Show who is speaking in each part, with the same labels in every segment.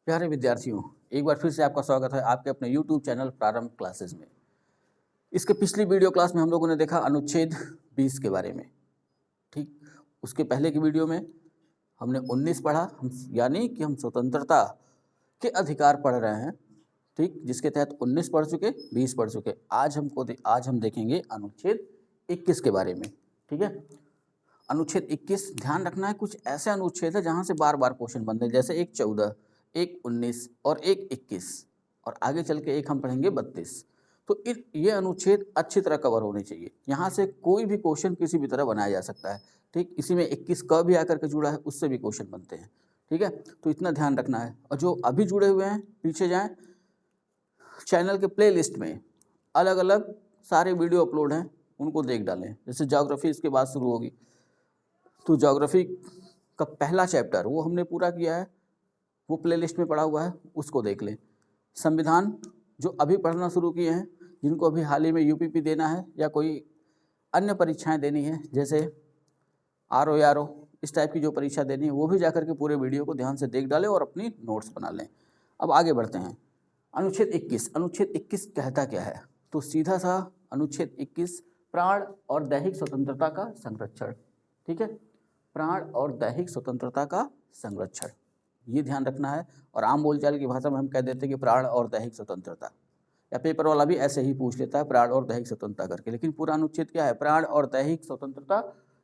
Speaker 1: प्यारे विद्यार्थियों, एक बार फिर से आपका स्वागत है आपके अपने YouTube चैनल प्रारंभ क्लासेस में। इसके पिछली वीडियो क्लास में हम लोगों ने देखा अनुच्छेद 20 के बारे में, ठीक। उसके पहले की वीडियो में हमने 19 पढ़ा, यानी कि हम स्वतंत्रता के अधिकार पढ़ रहे हैं, ठीक, जिसके तहत 19 पढ़ चुके, 20 पढ़ चुके। आज हम देखेंगे अनुच्छेद 21 के बारे में, ठीक है। अनुच्छेद 21, ध्यान रखना है, कुछ ऐसे अनुच्छेद है जहाँ से बार बार क्वेश्चन बनते हैं, जैसे एक 14, एक 19 और एक 21, और आगे चल के एक हम पढ़ेंगे 32। तो ये अनुच्छेद अच्छी तरह कवर होने चाहिए। यहाँ से कोई भी क्वेश्चन किसी भी तरह बनाया जा सकता है, ठीक। इसी में 21 क भी आकर के जुड़ा है, उससे भी क्वेश्चन बनते हैं, ठीक है। तो इतना ध्यान रखना है। और जो अभी जुड़े हुए हैं पीछे जाएँ, चैनल के प्ले लिस्ट में अलग अलग सारे वीडियो अपलोड हैं, उनको देख डालें। जैसे ज्योग्राफी इसके बाद शुरू होगी, तो ज्योग्राफी का पहला चैप्टर वो हमने पूरा किया है, वो प्लेलिस्ट में पड़ा हुआ है, उसको देख लें। संविधान जो अभी पढ़ना शुरू किए हैं, जिनको अभी हाल ही में यूपीपी देना है या कोई अन्य परीक्षाएं देनी है, जैसे आरओ या आरओ, इस टाइप की जो परीक्षा देनी है, वो भी जाकर के पूरे वीडियो को ध्यान से देख डालें और अपनी नोट्स बना लें। अब आगे बढ़ते हैं। अनुच्छेद 21 कहता क्या है? तो सीधा सा अनुच्छेद 21 प्राण और दैहिक स्वतंत्रता का संरक्षण, ठीक है। प्राण और दैहिक स्वतंत्रता का संरक्षण, ये ध्यान रखना है। और आम बोलचाल की भाषा में हम कह देते हैं कि प्राण और दैहिक स्वतंत्रता, या पेपर वाला भी ऐसे ही पूछ लेता है प्राण और दैहिक स्वतंत्रता करके, लेकिन पूरा अनुच्छेद क्या है? प्राण और दैहिक स्वतंत्रता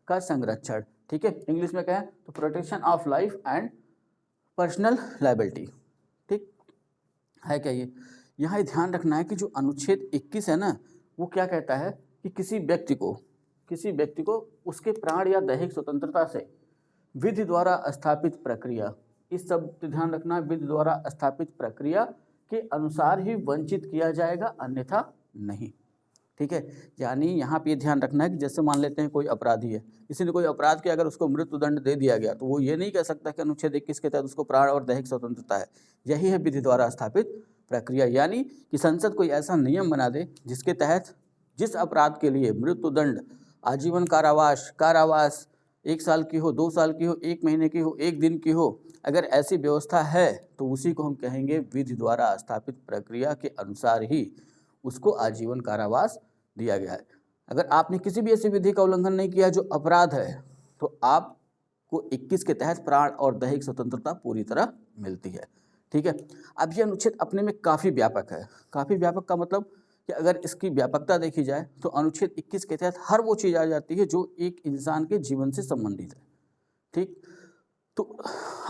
Speaker 1: का संरक्षण, ठीक है। इंग्लिश में कहें तो protection of life and personal liability, ठीक है क्या ये? यहाँ ध्यान रखना है कि जो अनुच्छेद 21 है ना, वो क्या कहता है कि किसी व्यक्ति को उसके प्राण या दैहिक स्वतंत्रता से विधि द्वारा स्थापित प्रक्रिया, इस शब्द ध्यान रखना है, विधि द्वारा स्थापित प्रक्रिया के अनुसार ही वंचित किया जाएगा, अन्यथा नहीं, ठीक है। यानी यहाँ पे ध्यान रखना है कि जैसे मान लेते हैं कोई अपराधी है, किसी ने कोई अपराध किया, अगर उसको मृत्युदंड दे दिया गया, तो वो ये नहीं कह सकता कि अनुच्छेद 21 के तहत उसको प्राण और दैहिक स्वतंत्रता है। यही है विधि द्वारा स्थापित प्रक्रिया, यानी कि संसद कोई ऐसा नियम बना दे जिसके तहत जिस अपराध के लिए मृत्युदंड, आजीवन कारावास 1 साल की हो, 2 साल की हो, 1 महीने की हो, 1 दिन की हो, अगर ऐसी व्यवस्था है तो उसी को हम कहेंगे विधि द्वारा स्थापित प्रक्रिया के अनुसार ही उसको आजीवन कारावास दिया गया है। अगर आपने किसी भी ऐसी विधि का उल्लंघन नहीं किया जो अपराध है, तो आपको 21 के तहत प्राण और दैहिक स्वतंत्रता पूरी तरह मिलती है, ठीक है। अब ये अनुच्छेद अपने में काफ़ी व्यापक है। काफ़ी व्यापक का मतलब कि अगर इसकी व्यापकता देखी जाए तो अनुच्छेद 21 के तहत हर वो चीज़ आ जाती है जो एक इंसान के जीवन से संबंधित है, ठीक। तो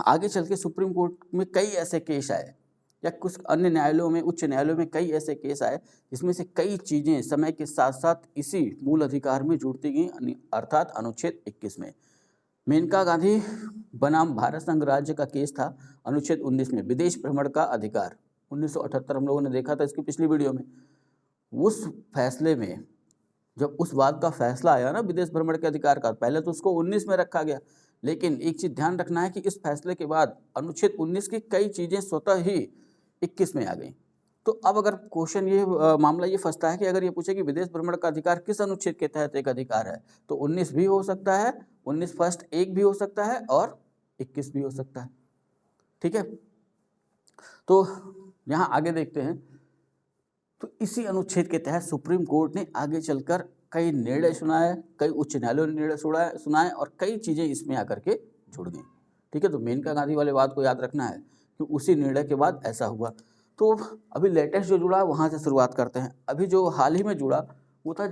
Speaker 1: आगे चल के सुप्रीम कोर्ट में कई ऐसे केस आए, या कुछ अन्य न्यायालयों में, उच्च न्यायालयों में कई ऐसे केस आए जिसमें से कई चीज़ें समय के साथ साथ इसी मूल अधिकार में जुड़ती गई, अर्थात अनुच्छेद 21 में। मेनका गांधी बनाम भारत संघ राज्य का केस था अनुच्छेद 19 में, विदेश भ्रमण का अधिकार, 1978 हम लोगों ने देखा था इसकी पिछली वीडियो में। उस फैसले में जब उस बात का फैसला आया ना विदेश भ्रमण के अधिकार का, पहले तो उसको 19 में रखा गया, लेकिन एक चीज़ ध्यान रखना है कि इस फैसले के बाद अनुच्छेद 19 की कई चीज़ें स्वतः ही 21 में आ गई। तो अब अगर क्वेश्चन ये मामला ये फंसता है कि अगर ये पूछे कि विदेश भ्रमण का अधिकार किस अनुच्छेद के तहत एक अधिकार है, तो 19 भी हो सकता है, 19 फर्स्ट एक भी हो सकता है और 21 भी हो सकता है, ठीक है। तो यहाँ आगे देखते हैं। तो इसी अनुच्छेद के तहत सुप्रीम कोर्ट ने आगे चलकर कई निर्णय सुनाए, कई उच्च न्यायालयों ने निर्णय सुनाए और कई चीज़ें इसमें आकर के जुड़ गई, ठीक है। तो मेनका गांधी वाले बात को याद रखना है कि उसी निर्णय के बाद ऐसा हुआ। तो अभी लेटेस्ट जो जुड़ा वहाँ से शुरुआत करते हैं। अभी जो हाल ही में जुड़ा वो था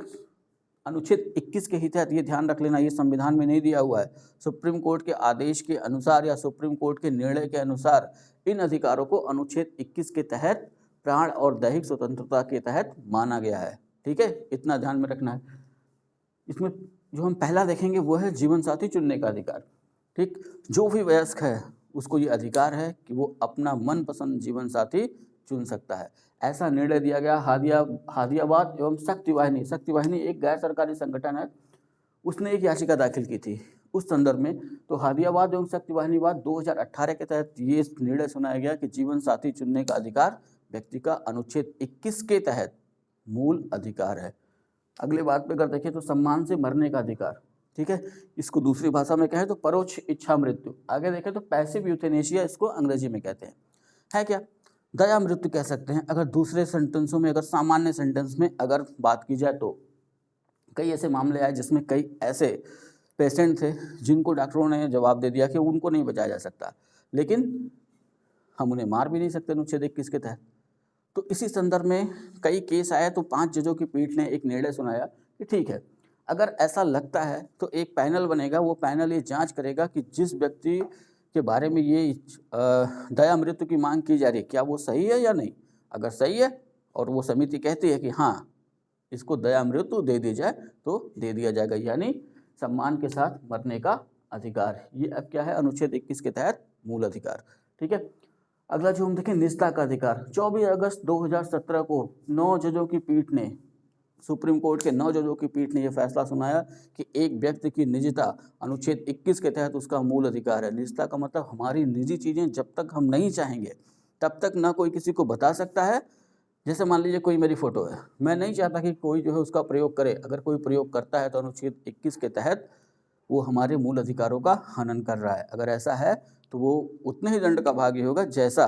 Speaker 1: अनुच्छेद 21 के ही तहत, ये ध्यान रख लेना, ये संविधान में नहीं दिया हुआ है, सुप्रीम कोर्ट के आदेश के अनुसार या सुप्रीम कोर्ट के निर्णय के अनुसार इन अधिकारों को अनुच्छेद 21 के तहत प्राण और दैहिक स्वतंत्रता के तहत माना गया है, ठीक है। इतना ध्यान में रखना है। इसमें जो हम पहला देखेंगे वो है जीवन साथी चुनने का अधिकार, ठीक। जो भी वयस्क है उसको ये अधिकार है कि वो अपना मनपसंद जीवन साथी चुन सकता है। ऐसा निर्णय दिया गया हादियाबाद एवं शक्ति वाहिनी एक गैर सरकारी संगठन है, उसने एक याचिका दाखिल की थी उस संदर्भ में। तो हादियाबाद एवं शक्ति वाहिनीवाद 2018 के तहत ये निर्णय सुनाया गया कि जीवन साथी चुनने का अधिकार व्यक्ति का अनुच्छेद 21 के तहत मूल अधिकार है। अगले बात पे अगर देखें तो सम्मान से मरने का अधिकार, ठीक है। इसको दूसरी भाषा में कहें तो परोक्ष इच्छा मृत्यु। आगे देखें तो पैसिव यूथेनेशिया इसको अंग्रेजी में कहते हैं। है क्या? दया मृत्यु कह सकते हैं। अगर दूसरे सेंटेंसों में, अगर सामान्य सेंटेंस में अगर बात की जाए तो कई ऐसे मामले आए जिसमें कई ऐसे पेशेंट थे जिनको डॉक्टरों ने जवाब दे दिया कि उनको नहीं बचाया जा सकता, लेकिन हम उन्हें मार भी नहीं सकते अनुच्छेद 21 के तहत। तो इसी संदर्भ में कई केस आए तो 5 जजों की पीठ ने एक निर्णय सुनाया कि ठीक है, अगर ऐसा लगता है तो एक पैनल बनेगा, वो पैनल ये जांच करेगा कि जिस व्यक्ति के बारे में ये दया मृत्यु की मांग की जा रही है क्या वो सही है या नहीं। अगर सही है और वो समिति कहती है कि हाँ इसको दया मृत्यु दे दी जाए तो दे दिया जाएगा, यानी सम्मान के साथ मरने का अधिकार। ये अब क्या है? अनुच्छेद 21 के तहत मूल अधिकार। ठीक है, अगला जो हम देखें निजता का अधिकार। 24 अगस्त 2017 को 9 जजों की पीठ ने, सुप्रीम कोर्ट के 9 जजों की पीठ ने यह फैसला सुनाया कि एक व्यक्ति की निजता अनुच्छेद 21 के तहत उसका मूल अधिकार है। निजता का मतलब हमारी निजी चीज़ें जब तक हम नहीं चाहेंगे तब तक ना कोई किसी को बता सकता है। जैसे मान लीजिए कोई मेरी फ़ोटो है, मैं नहीं चाहता कि कोई जो है उसका प्रयोग करे, अगर कोई प्रयोग करता है तो अनुच्छेद 21 के तहत वो हमारे मूल अधिकारों का हनन कर रहा है। अगर ऐसा है तो वो उतने ही दंड का भागी होगा जैसा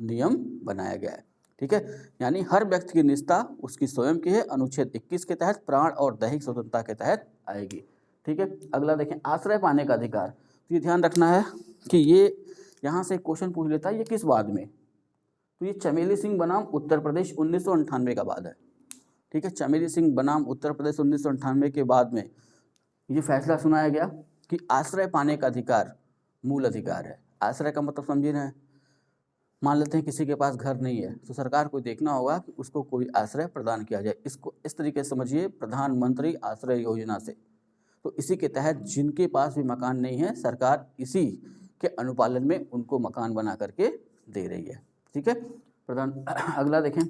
Speaker 1: नियम बनाया गया है। ठीक है, यानी हर व्यक्ति की निजता उसकी स्वयं की है, अनुच्छेद 21 के तहत प्राण और दैहिक स्वतंत्रता के तहत आएगी। ठीक है, अगला देखें आश्रय पाने का अधिकार। तो ये ध्यान रखना है कि ये यहाँ से क्वेश्चन पूछ लेता है ये किस बाद में, तो ये चमेली सिंह बनाम उत्तर प्रदेश 1998 का बाद है। ठीक है, चमेली सिंह बनाम उत्तर प्रदेश 1998 के बाद में ये फैसला सुनाया गया कि आश्रय पाने का अधिकार मूल अधिकार है। आश्रय का मतलब समझे ना, मान लेते हैं किसी के पास घर नहीं है तो सरकार को देखना होगा कि उसको कोई आश्रय प्रदान किया जाए। इसको इस तरीके से समझिए, प्रधानमंत्री आश्रय योजना से, तो इसी के तहत जिनके पास भी मकान नहीं है सरकार इसी के अनुपालन में उनको मकान बना करके दे रही है। ठीक है, अगला देखें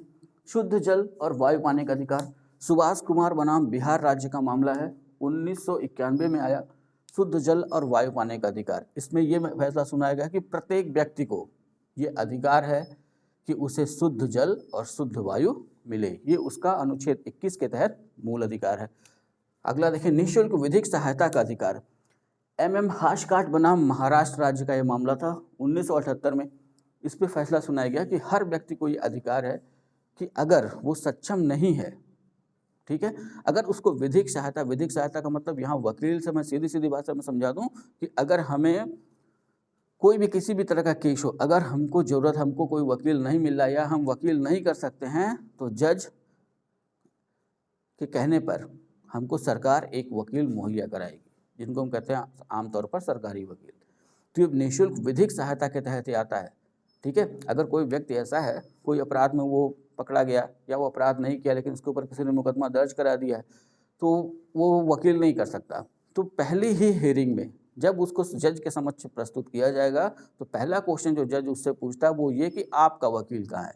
Speaker 1: शुद्ध जल और वायु पाने का अधिकार। सुभाष कुमार बनाम बिहार राज्य का मामला है, 1991 में आया। शुद्ध जल और वायु पाने का अधिकार, इसमें यह फैसला सुनाया गया कि प्रत्येक व्यक्ति को ये अधिकार है कि उसे शुद्ध जल और शुद्ध वायु मिले। ये उसका अनुच्छेद 21 के तहत मूल अधिकार है। अगला देखें निःशुल्क विधिक सहायता का अधिकार। MM हाशकाट बनाम महाराष्ट्र राज्य का ये मामला था 1978 में। इस पर फैसला सुनाया गया कि हर व्यक्ति को ये अधिकार है कि अगर वो सक्षम नहीं है, ठीक है, अगर उसको विधिक सहायता का मतलब यहाँ वकील से मैं सीधी सीधी भाषा में समझा दूँ कि अगर हमें कोई भी किसी भी तरह का केस हो, अगर हमको ज़रूरत, हमको कोई वकील नहीं मिल रहा या हम वकील नहीं कर सकते हैं तो जज के कहने पर हमको सरकार एक वकील मुहैया कराएगी, जिनको हम कहते हैं आमतौर पर सरकारी वकील। तो ये निःशुल्क विधिक सहायता के तहत ही आता है। ठीक है, अगर कोई व्यक्ति ऐसा है, कोई अपराध में वो पकड़ा गया या वो अपराध नहीं किया लेकिन उसके ऊपर किसी ने मुकदमा दर्ज करा दिया है तो वो वकील नहीं कर सकता। तो पहली ही हियरिंग में जब उसको जज के समक्ष प्रस्तुत किया जाएगा तो पहला क्वेश्चन जो जज उससे पूछता है वो ये कि आपका वकील कहाँ है।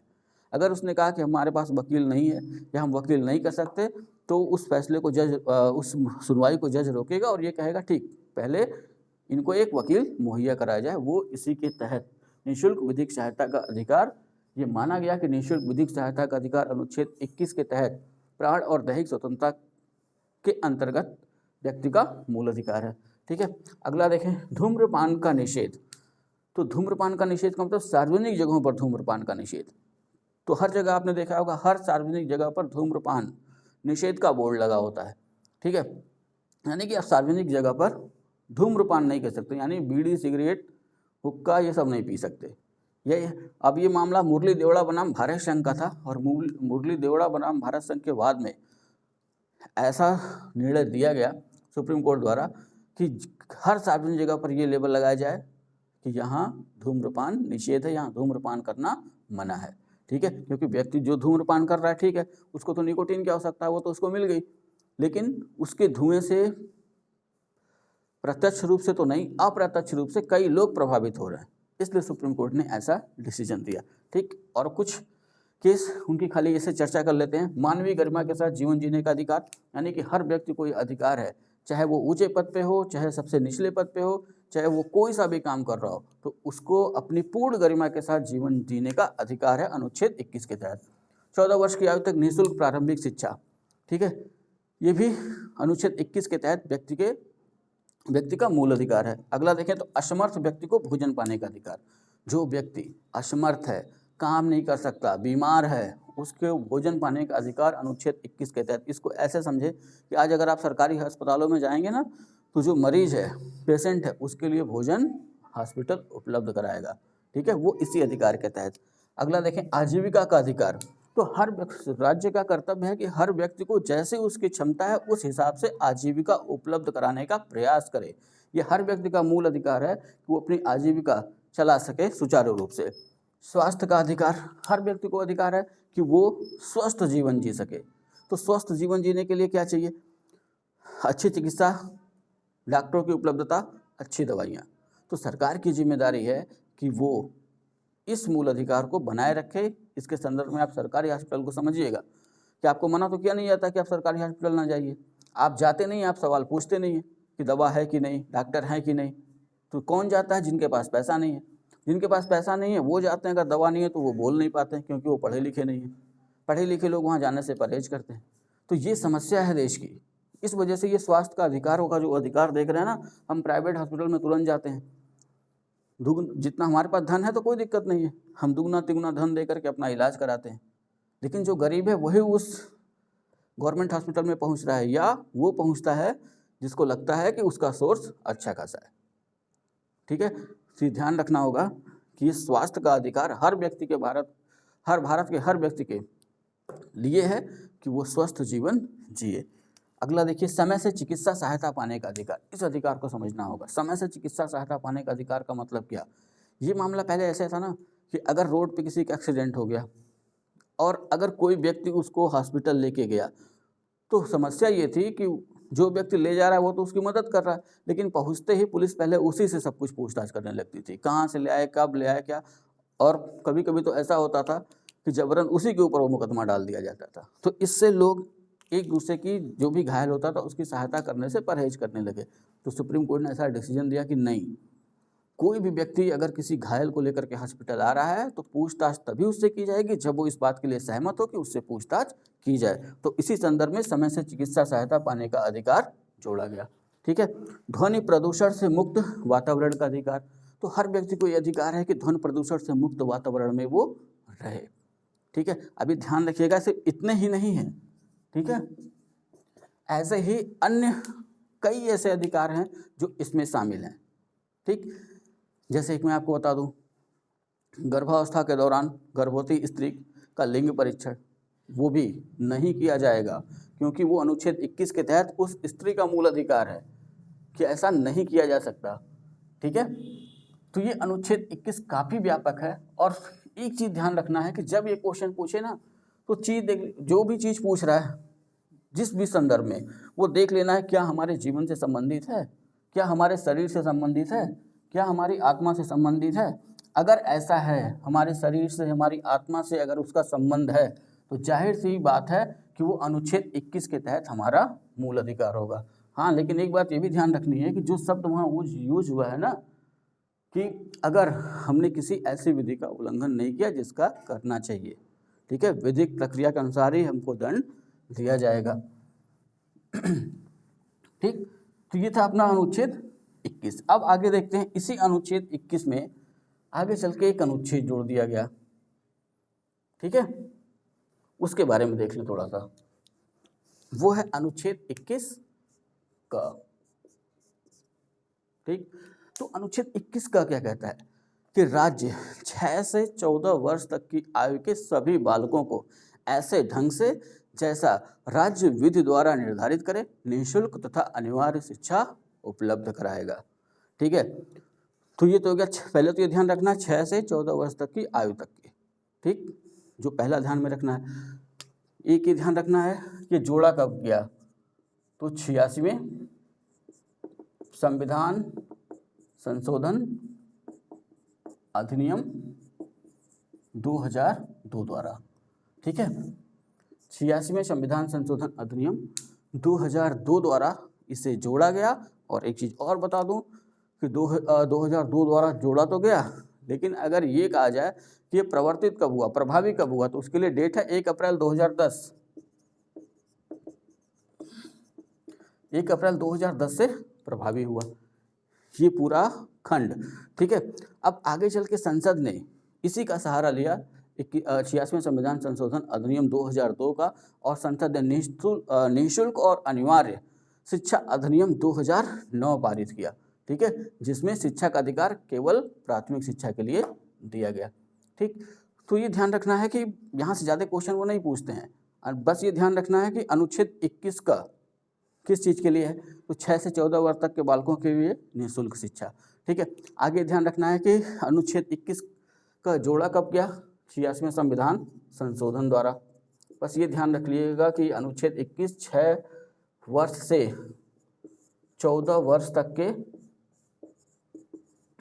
Speaker 1: अगर उसने कहा कि हमारे पास वकील नहीं है या हम वकील नहीं कर सकते तो उस फैसले को जज, उस सुनवाई को जज रोकेगा और ये कहेगा ठीक पहले इनको एक वकील मुहैया कराया जाए। वो इसी के तहत निःशुल्क विधिक सहायता का अधिकार, ये माना गया कि निःशुल्क विधिक सहायता का अधिकार अनुच्छेद 21 के तहत प्राण और दैहिक स्वतंत्रता के अंतर्गत व्यक्ति का मूल अधिकार है। ठीक है, अगला देखें धूम्रपान का निषेध। तो धूम्रपान का निषेध का मतलब सार्वजनिक जगहों पर धूम्रपान का निषेध। तो हर जगह आपने देखा होगा, हर सार्वजनिक जगह पर धूम्रपान निषेध का बोर्ड लगा होता है। ठीक है, यानी कि आप सार्वजनिक जगह पर धूम्रपान नहीं कर सकते, यानी बीड़ी, सिगरेट, हुक्का ये सब नहीं पी सकते। अब ये मामला मुरली देवड़ा बनाम भारत संघ का था और मुरली देवड़ा बनाम भारत संघ के बाद में ऐसा निर्णय दिया गया सुप्रीम कोर्ट द्वारा कि हर सार्वजनिक जगह पर ये लेबल लगाया जाए कि यहाँ धूम्रपान निषेध है, यहाँ धूम्रपान करना मना है। ठीक है, क्योंकि व्यक्ति जो धूम्रपान कर रहा है, ठीक है, उसको तो निकोटीन की आवश्यकता है, वो तो उसको मिल गई, लेकिन उसके धुएं से प्रत्यक्ष रूप से तो नहीं, अप्रत्यक्ष रूप से कई लोग प्रभावित हो रहे हैं, इसलिए सुप्रीम कोर्ट ने ऐसा डिसीजन दिया। ठीक, और कुछ केस उनकी खाली ऐसे चर्चा कर लेते हैं। मानवीय गरिमा के साथ जीवन जीने का अधिकार, यानी कि हर व्यक्ति को ये अधिकार है, चाहे वो ऊंचे पद पे हो, चाहे सबसे निचले पद पे हो, चाहे वो कोई सा भी काम कर रहा हो, तो उसको अपनी पूर्ण गरिमा के साथ जीवन जीने का अधिकार है अनुच्छेद 21 के तहत। 14 वर्ष की आयु तक निःशुल्क प्रारंभिक शिक्षा, ठीक है, ये भी अनुच्छेद 21 के तहत व्यक्ति का मूल अधिकार है। अगला देखें तो असमर्थ व्यक्ति को भोजन पाने का अधिकार। जो व्यक्ति असमर्थ है, काम नहीं कर सकता, बीमार है, उसके भोजन पाने का अधिकार अनुच्छेद 21 के तहत। इसको ऐसे समझे कि आज अगर आप सरकारी अस्पतालों में जाएंगे ना, तो जो मरीज है, पेशेंट है, उसके लिए भोजन हॉस्पिटल उपलब्ध कराएगा, ठीक है, वो इसी अधिकार के तहत। अगला देखें, आजीविका का अधिकार। तो हर राज्य का कर्तव्य है कि हर व्यक्ति को जैसे उसकी क्षमता है उस हिसाब से आजीविका उपलब्ध कराने का प्रयास करे। ये हर व्यक्ति का मूल अधिकार है कि वो अपनी आजीविका चला सके सुचारू रूप से। स्वास्थ्य का अधिकार, हर व्यक्ति को अधिकार है कि वो स्वस्थ जीवन जी सके। तो स्वस्थ जीवन जीने के लिए क्या चाहिए? अच्छी चिकित्सा, डॉक्टरों की उपलब्धता, अच्छी दवाइयाँ। तो सरकार की जिम्मेदारी है कि वो इस मूल अधिकार को बनाए रखे। इसके संदर्भ में आप सरकारी हॉस्पिटल को समझिएगा कि आपको मना तो किया नहीं जाता कि आप सरकारी हॉस्पिटल ना जाइए। आप जाते नहीं, आप सवाल पूछते नहीं हैं कि दवा है कि नहीं, डॉक्टर हैं कि नहीं। तो कौन जाता है? जिनके पास पैसा नहीं है। जिनके पास पैसा नहीं है वो जाते हैं, अगर दवा नहीं है तो वो बोल नहीं पाते हैं क्योंकि वो पढ़े लिखे नहीं हैं। पढ़े लिखे लोग वहाँ जाने से परहेज करते हैं। तो ये समस्या है देश की। इस वजह से ये स्वास्थ्य का अधिकारों का जो अधिकार देख रहे हैं ना, हम प्राइवेट हॉस्पिटल में तुरंत जाते हैं। जितना हमारे पास धन है तो कोई दिक्कत नहीं है, हम दुगना तिगुना धन दे करके अपना इलाज कराते हैं। लेकिन जो गरीब है वही उस गवर्नमेंट हॉस्पिटल में पहुंच रहा है, या वो पहुंचता है जिसको लगता है कि उसका सोर्स अच्छा खासा है, ठीक है। तो ध्यान रखना होगा कि स्वास्थ्य का अधिकार हर व्यक्ति के भारत के हर व्यक्ति के लिए है कि वो स्वस्थ जीवन जिए। अगला देखिए, समय से चिकित्सा सहायता पाने का अधिकार। इस अधिकार को समझना होगा। समय से चिकित्सा सहायता पाने का अधिकार का मतलब क्या? ये मामला पहले ऐसे था ना कि अगर रोड पे किसी का एक्सीडेंट हो गया और अगर कोई व्यक्ति उसको हॉस्पिटल लेके गया, तो समस्या ये थी कि जो व्यक्ति ले जा रहा है वो तो उसकी मदद कर रहा है, लेकिन पहुंचते ही पुलिस पहले उसी से सब कुछ पूछताछ करने लगती थी, कहाँ से ले आए, कब ले आए, क्या। और कभी कभी तो ऐसा होता था कि जबरन उसी के ऊपर वो मुकदमा डाल दिया जाता था। तो इससे लोग एक दूसरे की, जो भी घायल होता था उसकी सहायता करने से परहेज करने लगे। तो सुप्रीम कोर्ट ने ऐसा डिसीजन दिया कि नहीं, कोई भी व्यक्ति अगर किसी घायल को लेकर के हॉस्पिटल आ रहा है तो पूछताछ तभी उससे की जाएगी जब वो इस बात के लिए सहमत हो कि उससे पूछताछ की जाए। तो इसी संदर्भ में समय से चिकित्सा सहायता पाने का अधिकार जोड़ा गया, ठीक है। ध्वनि प्रदूषण से मुक्त वातावरण का अधिकार। तो हर व्यक्ति को यह अधिकार है कि ध्वनि प्रदूषण से मुक्त वातावरण में वो रहे, ठीक है। अभी ध्यान रखिएगा, सिर्फ इतने ही नहीं है, ठीक है, ऐसे ही अन्य कई ऐसे अधिकार हैं जो इसमें शामिल हैं, ठीक। जैसे एक मैं आपको बता दूं, गर्भावस्था के दौरान गर्भवती स्त्री का लिंग परीक्षण वो भी नहीं किया जाएगा, क्योंकि वो अनुच्छेद 21 के तहत उस स्त्री का मूल अधिकार है कि ऐसा नहीं किया जा सकता, ठीक है। तो ये अनुच्छेद 21 काफ़ी व्यापक है। और एक चीज़ ध्यान रखना है कि जब ये क्वेश्चन पूछे ना, तो चीज़ देख, जो भी चीज़ पूछ रहा है जिस भी संदर्भ में, वो देख लेना है क्या हमारे जीवन से संबंधित है, क्या हमारे शरीर से संबंधित है, क्या हमारी आत्मा से संबंधित है। अगर ऐसा है, हमारे शरीर से, हमारी आत्मा से अगर उसका संबंध है, तो जाहिर सी बात है कि वो अनुच्छेद 21 के तहत हमारा मूल अधिकार होगा। हाँ, लेकिन एक बात ये भी ध्यान रखनी है कि जो शब्द वहाँ यूज हुआ है ना, कि अगर हमने किसी ऐसी विधि का उल्लंघन नहीं किया जिसका करना चाहिए, ठीक है, विधिक प्रक्रिया के अनुसार ही हमको दंड दिया जाएगा, ठीक। तो ये था अपना अनुच्छेद 21। अब आगे देखते हैं, इसी अनुच्छेद 21 में आगे चल के एक अनुच्छेद जोड़ दिया गया, ठीक है, उसके बारे में देख लें थोड़ा सा। वो है अनुच्छेद 21 का, ठीक। तो अनुच्छेद 21 का क्या कहता है कि राज्य 6 से 14 वर्ष तक की आयु के सभी बालकों को ऐसे ढंग से जैसा राज्य विधि द्वारा निर्धारित करे निःशुल्क तथा अनिवार्य शिक्षा उपलब्ध कराएगा, ठीक है। तो ये तो हो गया, पहले तो ये ध्यान रखना 6 से 14 वर्ष तक की आयु तक की, ठीक, जो पहला ध्यान में रखना है। एक ही ध्यान रखना है कि जोड़ा कब किया, तो 86वें संविधान संशोधन अधिनियम 2002 द्वारा, ठीक है। 86वें संविधान संशोधन अधिनियम 2002 द्वारा इसे जोड़ा गया। और एक चीज़ और बता दूं कि 2002 द्वारा जोड़ा तो गया, लेकिन अगर ये कहा जाए कि ये प्रवर्तित कब हुआ, प्रभावी कब हुआ, तो उसके लिए डेट है 1 अप्रैल 2010। 1 अप्रैल 2010 से प्रभावी हुआ। ये पूरा खंड, ठीक है। अब आगे चल के संसद ने इसी का सहारा लिया 86वें संविधान संशोधन अधिनियम 2002 का, और संसद ने निःशुल्क और अनिवार्य शिक्षा अधिनियम 2009 पारित किया, ठीक है, जिसमें शिक्षा का अधिकार केवल प्राथमिक शिक्षा के लिए दिया गया, ठीक। तो ये ध्यान रखना है कि यहाँ से ज़्यादा क्वेश्चन वो नहीं पूछते हैं, और बस ये ध्यान रखना है कि अनुच्छेद 21 का किस चीज़ के लिए है, तो 6 से 14 वर्ष तक के बालकों के लिए निःशुल्क शिक्षा, ठीक है। आगे ध्यान रखना है कि अनुच्छेद 21 का जोड़ा कब किया, 86वें संविधान संशोधन द्वारा। बस ये ध्यान रख लीजिएगा कि अनुच्छेद 21 6 वर्ष से 14 वर्ष तक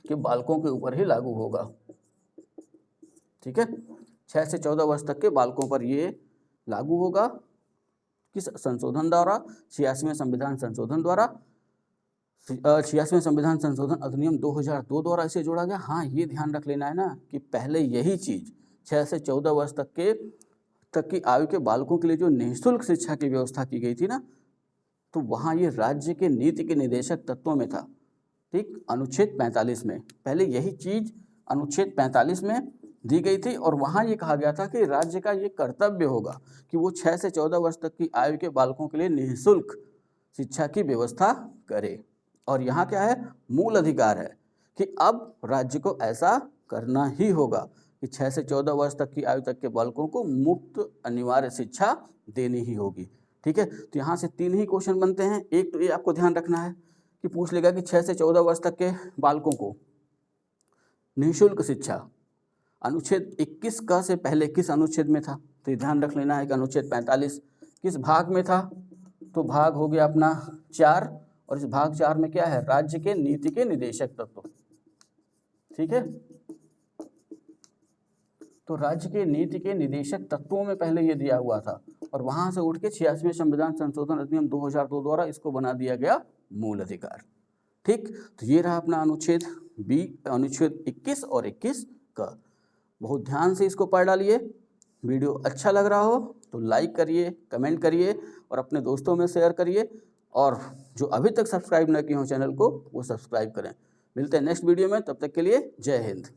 Speaker 1: के बालकों के ऊपर ही लागू होगा, ठीक है। 6 से 14 वर्ष तक के बालकों पर ये लागू होगा, किस संशोधन द्वारा, 86वें संविधान संशोधन द्वारा, 86वें संविधान संशोधन अधिनियम 2002 द्वारा इसे जोड़ा गया। हाँ, ये ध्यान रख लेना है ना कि पहले यही चीज़ 6 से 14 वर्ष तक की आयु के बालकों के लिए जो निःशुल्क शिक्षा की व्यवस्था की गई थी ना, तो वहाँ ये राज्य के नीति के निर्देशक तत्वों में था, ठीक, अनुच्छेद 45 में। पहले यही चीज़ अनुच्छेद 45 में दी गई थी, और वहाँ ये कहा गया था कि राज्य का ये कर्तव्य होगा कि वो 6 से 14 वर्ष तक की आयु के बालकों के लिए निःशुल्क शिक्षा की व्यवस्था करे। और यहाँ क्या है, मूल अधिकार है कि अब राज्य को ऐसा करना ही होगा कि 6 से 14 वर्ष तक की आयु तक के बालकों को मुफ्त अनिवार्य शिक्षा देनी ही होगी, ठीक है। तो यहाँ से 3 ही क्वेश्चन बनते हैं। एक तो ये आपको ध्यान रखना है कि पूछ लेगा कि 6 से 14 वर्ष तक के बालकों को निःशुल्क शिक्षा अनुच्छेद 21 का से पहले किस अनुच्छेद में था, तो ये ध्यान रख लेना है कि अनुच्छेद 45 किस भाग में था, तो भाग हो गया अपना 4, और इस भाग 4 में क्या है, राज्य के नीति के निर्देशक तत्व, ठीक है। तो राज्य के नीति के निर्देशक तत्वों में पहले ये दिया हुआ था, और वहां से उठ के 86वें संविधान संशोधन अधिनियम 2002 द्वारा इसको बना दिया गया मूल अधिकार, ठीक। तो ये रहा अपना अनुच्छेद 21 और 21 का। बहुत ध्यान से इसको पढ़ डालिए। वीडियो अच्छा लग रहा हो तो लाइक करिए, कमेंट करिए और अपने दोस्तों में शेयर करिए, और जो अभी तक सब्सक्राइब न किए हों चैनल को वो सब्सक्राइब करें। मिलते हैं नेक्स्ट वीडियो में, तब तक के लिए जय हिंद।